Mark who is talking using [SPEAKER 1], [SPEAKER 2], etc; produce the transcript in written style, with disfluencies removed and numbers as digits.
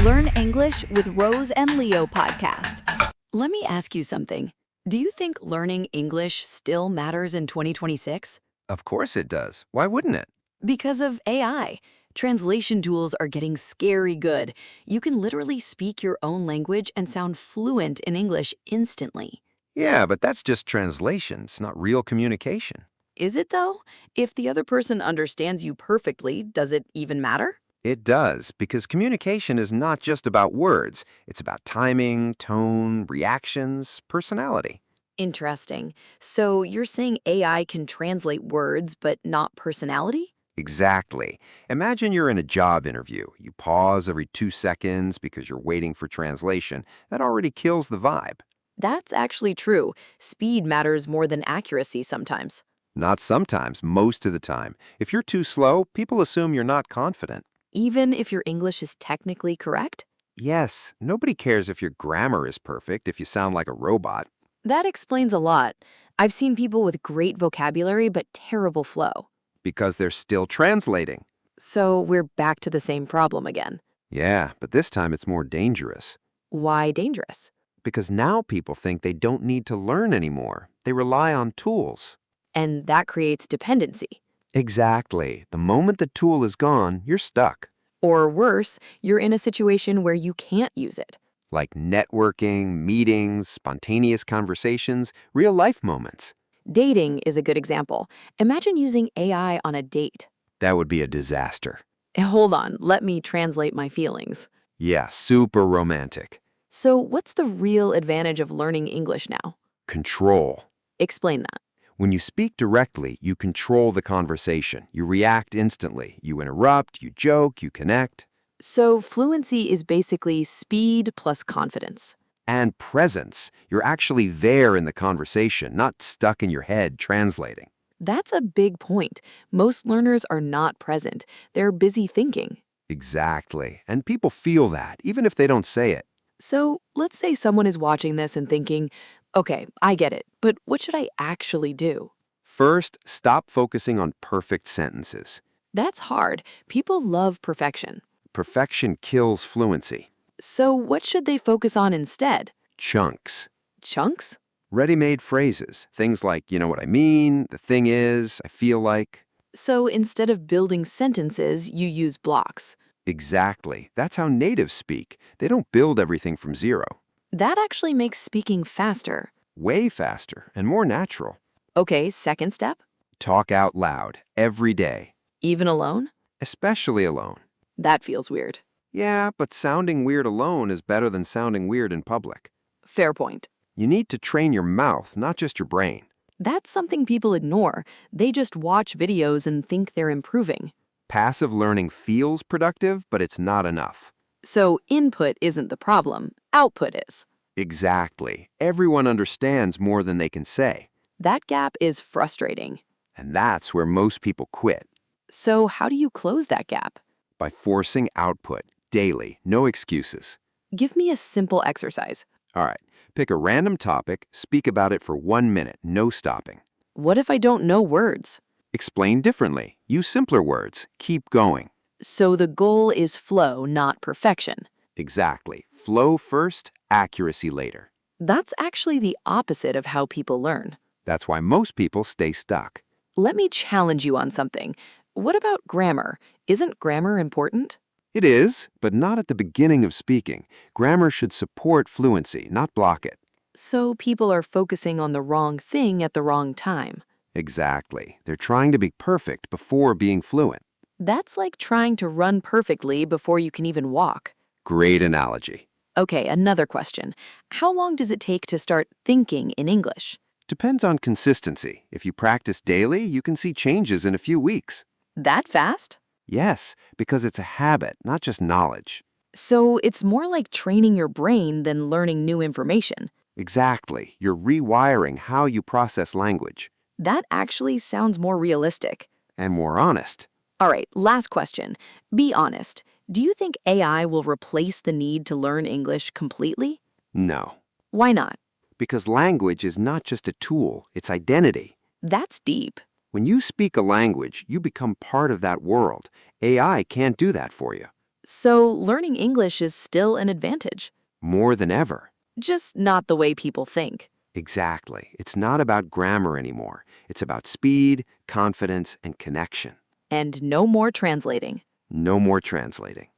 [SPEAKER 1] Learn English with Rose and Leo podcast. Let me ask you something. Do you think learning English still matters in 2026?
[SPEAKER 2] Of course it does. Why wouldn't it?
[SPEAKER 1] Because of AI. Translation tools are getting scary good. You can literally speak your own language and sound fluent in English instantly.
[SPEAKER 2] Yeah, but that's just translation. It's not real communication.
[SPEAKER 1] Is it though? If the other person understands you perfectly, does it even matter?
[SPEAKER 2] It does, because communication is not just about words. It's about timing, tone, reactions, personality.
[SPEAKER 1] Interesting. So you're saying AI can translate words, but not personality?
[SPEAKER 2] Exactly. Imagine you're in a job interview. You pause every 2 seconds because you're waiting for translation. That already kills the vibe.
[SPEAKER 1] That's actually true. Speed matters more than accuracy sometimes.
[SPEAKER 2] Not sometimes, most of the time. If you're too slow, people assume you're not confident.
[SPEAKER 1] Even if your English is technically correct?
[SPEAKER 2] Yes, nobody cares if your grammar is perfect if you sound like a robot.
[SPEAKER 1] That explains a lot. I've seen people with great vocabulary but terrible flow.
[SPEAKER 2] Because they're still translating.
[SPEAKER 1] So we're back to the same problem again.
[SPEAKER 2] Yeah, but this time it's more dangerous.
[SPEAKER 1] Why dangerous?
[SPEAKER 2] Because now people think they don't need to learn anymore. They rely on tools.
[SPEAKER 1] And that creates dependency.
[SPEAKER 2] Exactly. The moment the tool is gone, you're stuck.
[SPEAKER 1] Or worse, you're in a situation where you can't use it.
[SPEAKER 2] Like networking, meetings, spontaneous conversations, real-life moments.
[SPEAKER 1] Dating is a good example. Imagine using AI on a date.
[SPEAKER 2] That would be a disaster.
[SPEAKER 1] Hold on, let me translate my feelings.
[SPEAKER 2] Yeah, super romantic.
[SPEAKER 1] So what's the real advantage of learning English now?
[SPEAKER 2] Control.
[SPEAKER 1] Explain that.
[SPEAKER 2] When you speak directly, you control the conversation. You react instantly. You interrupt, you joke, you connect.
[SPEAKER 1] So fluency is basically speed plus confidence.
[SPEAKER 2] And presence. You're actually there in the conversation, not stuck in your head translating.
[SPEAKER 1] That's a big point. Most learners are not present. They're busy thinking.
[SPEAKER 2] Exactly. And people feel that, even if they don't say it.
[SPEAKER 1] So let's say someone is watching this and thinking, okay, I get it, but what should I actually do?
[SPEAKER 2] First, stop focusing on perfect sentences.
[SPEAKER 1] That's hard. People love perfection.
[SPEAKER 2] Perfection kills fluency.
[SPEAKER 1] So what should they focus on instead?
[SPEAKER 2] Chunks.
[SPEAKER 1] Chunks?
[SPEAKER 2] Ready-made phrases. Things like, you know what I mean, the thing is, I feel like.
[SPEAKER 1] So instead of building sentences, you use blocks.
[SPEAKER 2] Exactly. That's how natives speak. They don't build everything from zero.
[SPEAKER 1] That actually makes speaking faster.
[SPEAKER 2] Way faster and more natural.
[SPEAKER 1] Okay, second step?
[SPEAKER 2] Talk out loud, every day.
[SPEAKER 1] Even alone?
[SPEAKER 2] Especially alone.
[SPEAKER 1] That feels weird.
[SPEAKER 2] Yeah, but sounding weird alone is better than sounding weird in public.
[SPEAKER 1] Fair point.
[SPEAKER 2] You need to train your mouth, not just your brain.
[SPEAKER 1] That's something people ignore. They just watch videos and think they're improving.
[SPEAKER 2] Passive learning feels productive, but it's not enough.
[SPEAKER 1] So input isn't the problem, output is.
[SPEAKER 2] Exactly. Everyone understands more than they can say.
[SPEAKER 1] That gap is frustrating.
[SPEAKER 2] And that's where most people quit.
[SPEAKER 1] So how do you close that gap?
[SPEAKER 2] By forcing output, daily, no excuses.
[SPEAKER 1] Give me a simple exercise.
[SPEAKER 2] All right, pick a random topic, speak about it for 1 minute, no stopping.
[SPEAKER 1] What if I don't know words?
[SPEAKER 2] Explain differently. Use simpler words. Keep going.
[SPEAKER 1] So the goal is flow, not perfection.
[SPEAKER 2] Exactly. Flow first, accuracy later.
[SPEAKER 1] That's actually the opposite of how people learn.
[SPEAKER 2] That's why most people stay stuck.
[SPEAKER 1] Let me challenge you on something. What about grammar? Isn't grammar important?
[SPEAKER 2] It is, but not at the beginning of speaking. Grammar should support fluency, not block it.
[SPEAKER 1] So people are focusing on the wrong thing at the wrong time.
[SPEAKER 2] Exactly. They're trying to be perfect before being fluent.
[SPEAKER 1] That's like trying to run perfectly before you can even walk.
[SPEAKER 2] Great analogy.
[SPEAKER 1] Okay, another question. How long does it take to start thinking in English?
[SPEAKER 2] Depends on consistency. If you practice daily, you can see changes in a few weeks.
[SPEAKER 1] That fast?
[SPEAKER 2] Yes, because it's a habit, not just knowledge.
[SPEAKER 1] So it's more like training your brain than learning new information.
[SPEAKER 2] Exactly. You're rewiring how you process language.
[SPEAKER 1] That actually sounds more realistic.
[SPEAKER 2] And more honest.
[SPEAKER 1] All right, last question. Be honest. Do you think AI will replace the need to learn English completely?
[SPEAKER 2] No.
[SPEAKER 1] Why not?
[SPEAKER 2] Because language is not just a tool, it's identity.
[SPEAKER 1] That's deep.
[SPEAKER 2] When you speak a language, you become part of that world. AI can't do that for you.
[SPEAKER 1] So learning English is still an advantage,
[SPEAKER 2] More than ever.
[SPEAKER 1] just not the way people think.
[SPEAKER 2] Exactly. It's not about grammar anymore. It's about speed, confidence, and connection.
[SPEAKER 1] And no more translating.
[SPEAKER 2] No more translating.